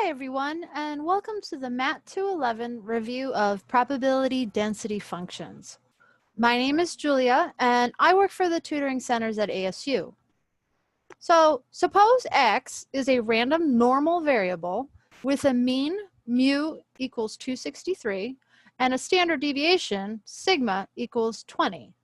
Hi everyone, and welcome to the MAT 211 review of probability density functions. My name is Julia, and I work for the tutoring centers at ASU. So suppose X is a random normal variable with a mean mu equals 263 and a standard deviation sigma equals 20.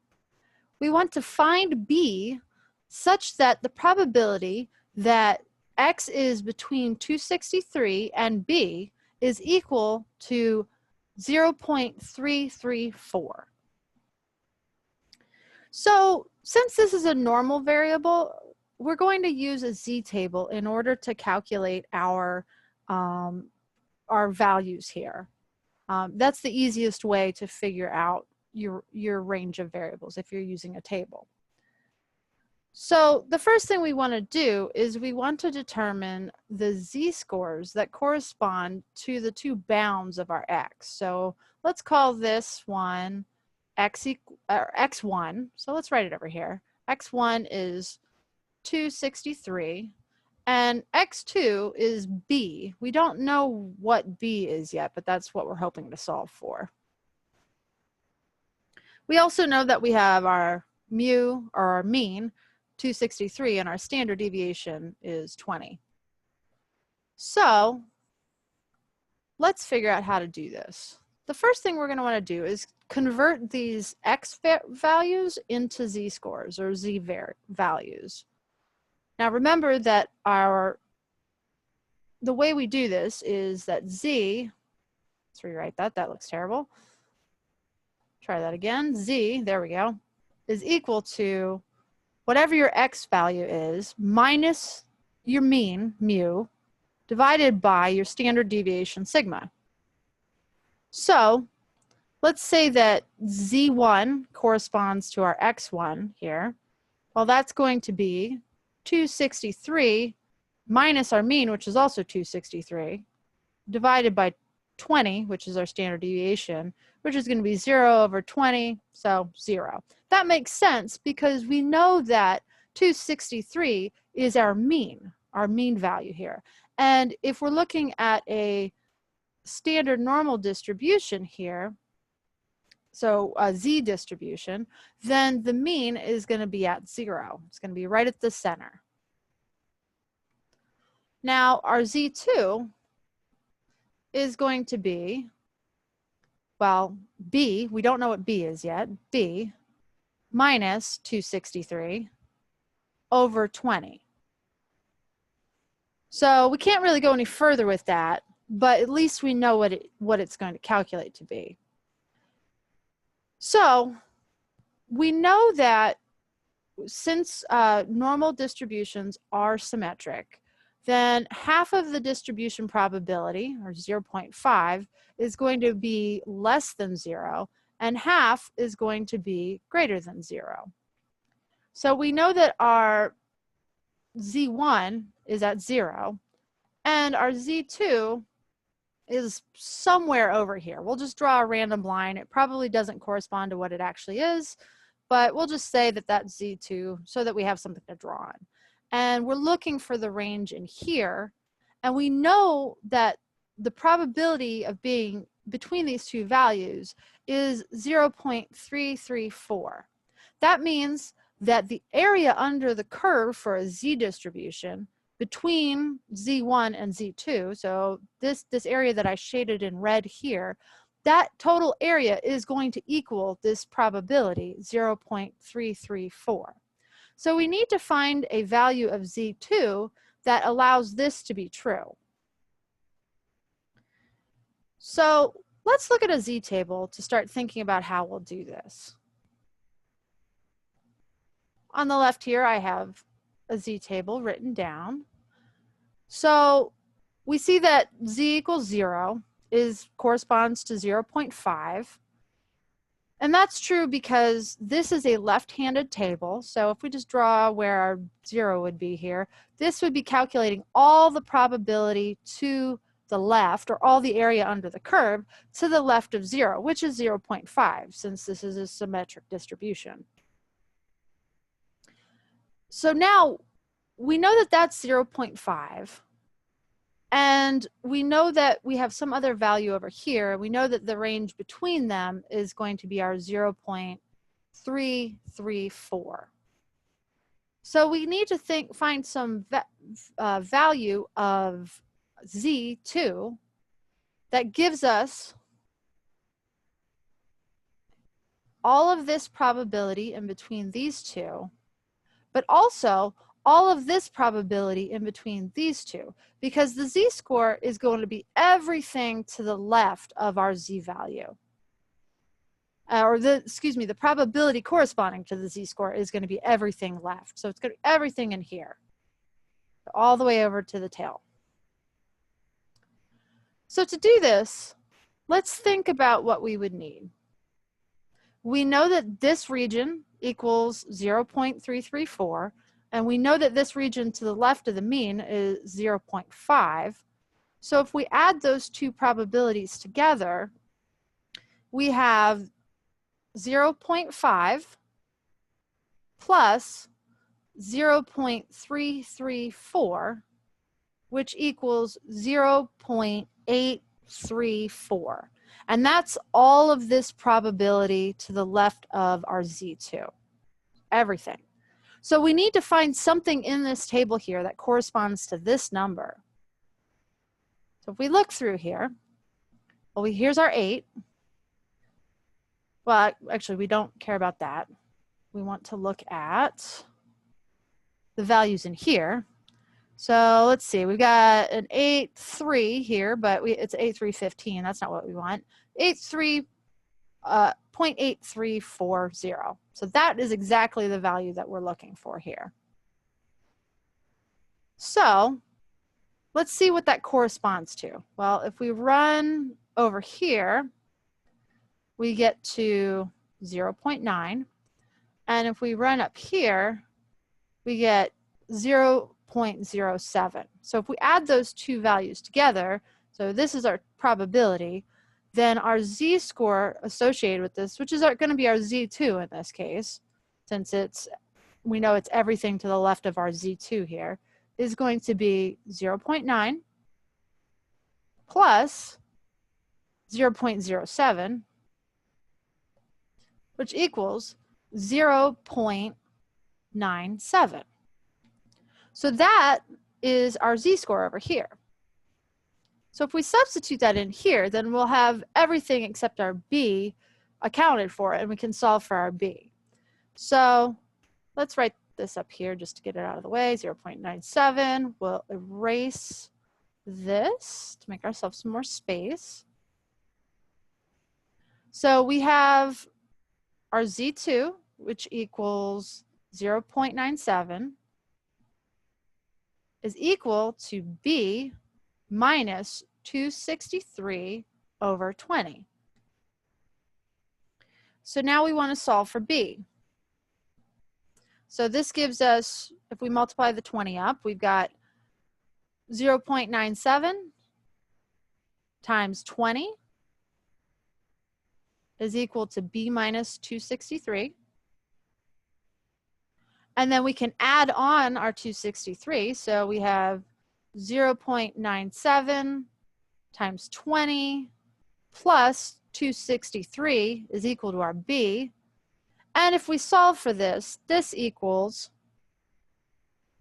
We want to find B such that the probability that X is between 263 and B is equal to 0.334. So since this is a normal variable, we're going to use a z-table in order to calculate our values here. That's the easiest way to figure out your range of variables if you're using a table. So the first thing we want to do is we want to determine the z-scores that correspond to the two bounds of our x. So let's call this one x1. So let's write it over here. x1 is 263 and x2 is b. We don't know what b is yet, but that's what we're hoping to solve for. We also know that we have our mu, or our mean, 263, and our standard deviation is 20. So let's figure out how to do this. The first thing we're going to want to do is convert these x values into z-scores, or z-values. Now remember that the way we do this is that z, let's rewrite that, that looks terrible. Try that again. Z, there we go, is equal to whatever your x value is minus your mean, mu, divided by your standard deviation, sigma. So let's say that z1 corresponds to our x1 here. Well, that's going to be 263 minus our mean, which is also 263, divided by 20, which is our standard deviation, which is going to be 0 over 20, so 0. That makes sense because we know that 263 is our mean value here. And if we're looking at a standard normal distribution here, so a z distribution, then the mean is going to be at 0. It's going to be right at the center. Now our z2 is going to be, well, b, we don't know what b is yet, b minus 263 over 20. So we can't really go any further with that, but at least we know what it's going to calculate to be. So we know that since normal distributions are symmetric, then half of the distribution probability, or 0.5, is going to be less than 0, and half is going to be greater than 0. So we know that our z1 is at 0, and our z2 is somewhere over here. We'll just draw a random line. It probably doesn't correspond to what it actually is, but we'll just say that that's z2 so that we have something to draw on. And we're looking for the range in here, and we know that the probability of being between these two values is 0.334. That means that the area under the curve for a z distribution between z1 and z2, so this area that I shaded in red here, that total area is going to equal this probability, 0.334. So we need to find a value of z2 that allows this to be true. So let's look at a z-table to start thinking about how we'll do this. On the left here, I have a z-table written down. So we see that z equals 0 corresponds to 0.5. And that's true because this is a left-handed table. So if we just draw where our 0 would be here, this would be calculating all the probability to the left, or all the area under the curve, to the left of 0, which is 0.5, since this is a symmetric distribution. So now we know that that's 0.5. And And we know that we have some other value over here. We know that the range between them is going to be our 0.334. So we need to find some value of Z2 that gives us all of this probability in between these two, but also all of this probability in between these two, because the z-score is going to be everything to the left of our z-value. The probability corresponding to the z-score is going to be everything left. So it's going to be everything in here, all the way over to the tail. So to do this, let's think about what we would need. We know that this region equals 0.334, and we know that this region to the left of the mean is 0.5. So if we add those two probabilities together, we have 0.5 plus 0.334, which equals 0.834. And that's all of this probability to the left of our Z2, everything. So we need to find something in this table here that corresponds to this number. So if we look through here, well, here's our 8. Well, actually, we don't care about that. We want to look at the values in here. So let's see, we've got an 8.3 here, but it's 8.315. That's not what we want. 0.8340. So that is exactly the value that we're looking for here. So let's see what that corresponds to. Well, if we run over here, we get to 0.9. And if we run up here, we get 0.07. So if we add those two values together, so this is our probability, then our z-score associated with this, which is going to be our z2 in this case, since we know it's everything to the left of our z2 here, is going to be 0.9 plus 0.07, which equals 0.97. So that is our z-score over here. So if we substitute that in here, then we'll have everything except our b accounted for, and we can solve for our b. So let's write this up here just to get it out of the way, 0.97. We'll erase this to make ourselves some more space. So we have our z2, which equals 0.97, is equal to b minus 263 over 20. So now we want to solve for b. So this gives us, if we multiply the 20 up, we've got 0.97 times 20 is equal to b minus 263. And then we can add on our 263. So we have 0.97 times 20 plus 263 is equal to our b. And if we solve for this, this equals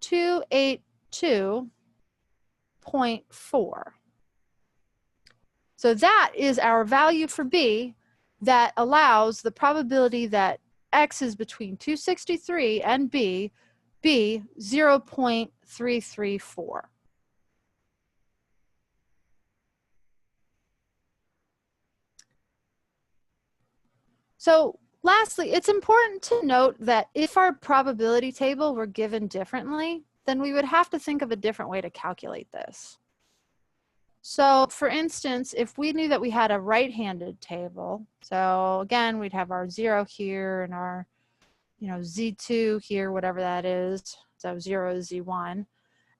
282.4. So that is our value for b that allows the probability that x is between 263 and b be 0.334. So lastly, it's important to note that if our probability table were given differently, then we would have to think of a different way to calculate this. So for instance, if we knew that we had a right-handed table, so again, we'd have our 0 here and our Z2 here, whatever that is, so 0 is Z1.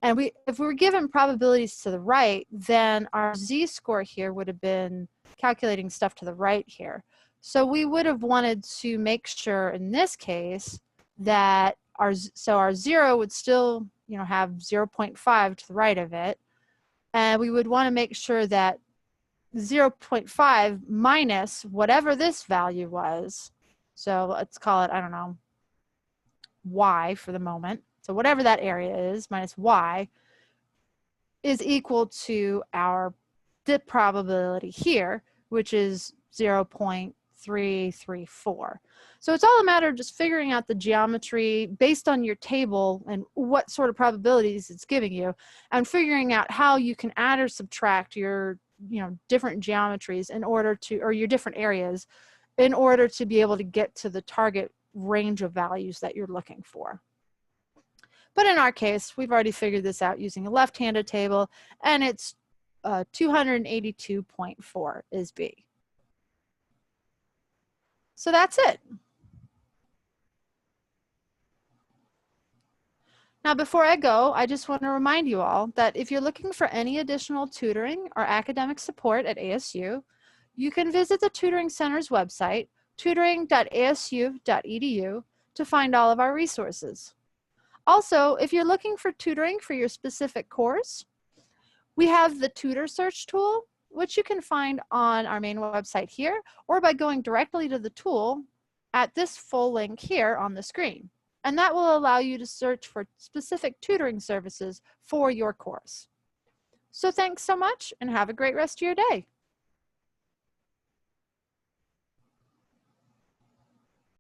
And if we were given probabilities to the right, then our z-score here would have been calculating stuff to the right here. So we would have wanted to make sure in this case that our 0 would still have 0.5 to the right of it. And we would want to make sure that 0.5 minus whatever this value was. So let's call it, I don't know, y for the moment. So whatever that area is minus y is equal to our dip probability here, which is 0.334. So it's all a matter of just figuring out the geometry based on your table and what sort of probabilities it's giving you, and figuring out how you can add or subtract your different geometries in order to, or your different areas, in order to be able to get to the target range of values that you're looking for. But in our case, we've already figured this out using a left-handed table, and it's 282.4 is B. So that's it. Now, before I go, I just want to remind you all that if you're looking for any additional tutoring or academic support at ASU, you can visit the Tutoring Center's website, tutoring.asu.edu, to find all of our resources. Also, if you're looking for tutoring for your specific course, we have the tutor search tool, which you can find on our main website here, or by going directly to the tool at this full link here on the screen. And that will allow you to search for specific tutoring services for your course. So thanks so much and have a great rest of your day.